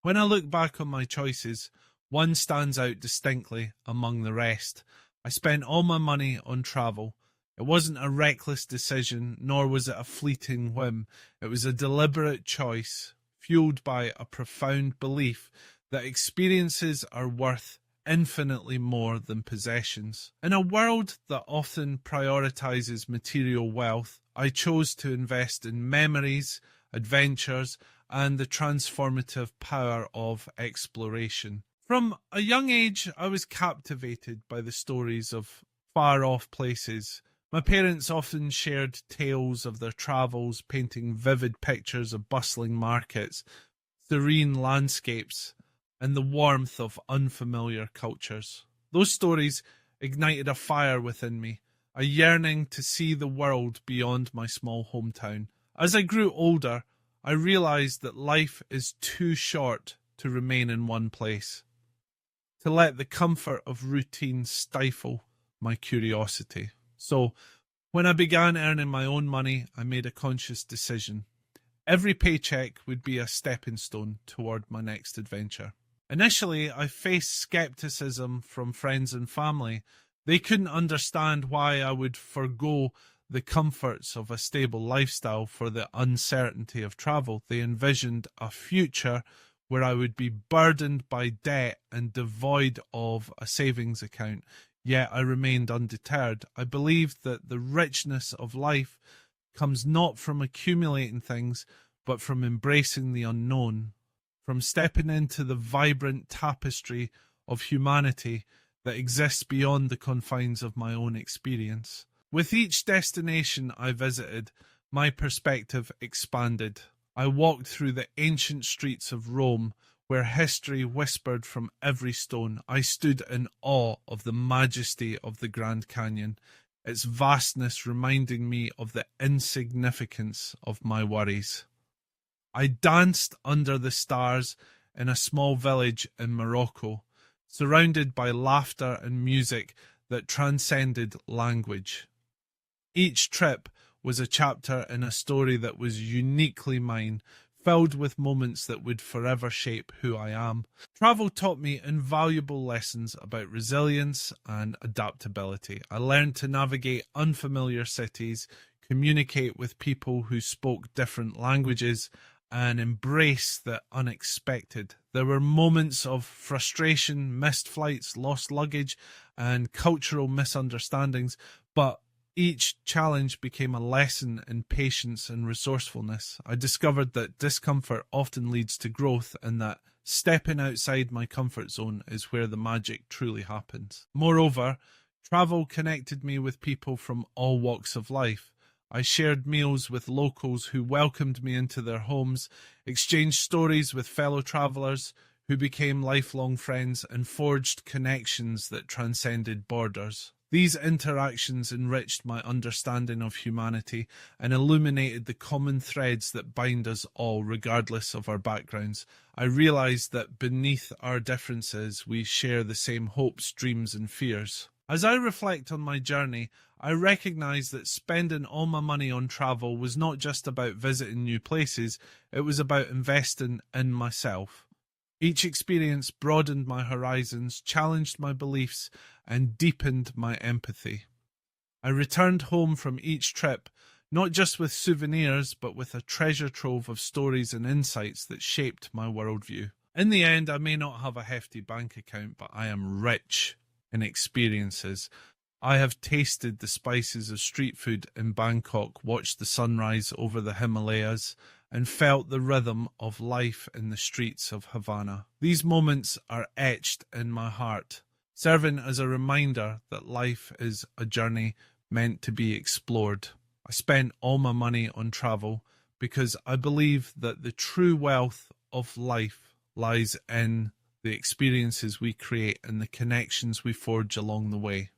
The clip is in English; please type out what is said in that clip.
When I look back on my choices, one stands out distinctly among the rest. I spent all my money on travel. It wasn't a reckless decision, nor was it a fleeting whim. It was a deliberate choice, fueled by a profound belief that experiences are worth infinitely more than possessions. In a world that often prioritizes material wealth, I chose to invest in memories, adventures, and the transformative power of exploration. From a young age, I was captivated by the stories of far off places. My parents often shared tales of their travels, painting vivid pictures of bustling markets, serene landscapes, and the warmth of unfamiliar cultures. Those stories ignited a fire within me, a yearning to see the world beyond my small hometown. As I grew older, I realized that life is too short to remain in one place, to let the comfort of routine stifle my curiosity. So, when I began earning my own money, I made a conscious decision. Every paycheck would be a stepping stone toward my next adventure. Initially, I faced skepticism from friends and family. They couldn't understand why I would forego the comforts of a stable lifestyle for the uncertainty of travel. They envisioned a future where I would be burdened by debt and devoid of a savings account. Yet I remained undeterred. I believed that the richness of life comes not from accumulating things, but from embracing the unknown, from stepping into the vibrant tapestry of humanity that exists beyond the confines of my own experience. With each destination I visited, my perspective expanded. I walked through the ancient streets of Rome, where history whispered from every stone. I stood in awe of the majesty of the Grand Canyon, its vastness reminding me of the insignificance of my worries. I danced under the stars in a small village in Morocco, surrounded by laughter and music that transcended language. Each trip was a chapter in a story that was uniquely mine, filled with moments that would forever shape who I am. Travel taught me invaluable lessons about resilience and adaptability. I learned to navigate unfamiliar cities, communicate with people who spoke different languages, and embrace the unexpected. There were moments of frustration, missed flights, lost luggage, and cultural misunderstandings, but each challenge became a lesson in patience and resourcefulness. I discovered that discomfort often leads to growth and that stepping outside my comfort zone is where the magic truly happens. Moreover, travel connected me with people from all walks of life. I shared meals with locals who welcomed me into their homes, exchanged stories with fellow travelers who became lifelong friends, and forged connections that transcended borders. These interactions enriched my understanding of humanity and illuminated the common threads that bind us all, regardless of our backgrounds. I realized that beneath our differences, we share the same hopes, dreams, and fears. As I reflect on my journey, I recognize that spending all my money on travel was not just about visiting new places, it was about investing in myself. Each experience broadened my horizons, challenged my beliefs, and deepened my empathy. I returned home from each trip, not just with souvenirs, but with a treasure trove of stories and insights that shaped my worldview. In the end, I may not have a hefty bank account, but I am rich in experiences. I have tasted the spices of street food in Bangkok, watched the sunrise over the Himalayas, and felt the rhythm of life in the streets of Havana. These moments are etched in my heart, serving as a reminder that life is a journey meant to be explored. I spent all my money on travel because I believe that the true wealth of life lies in the experiences we create and the connections we forge along the way.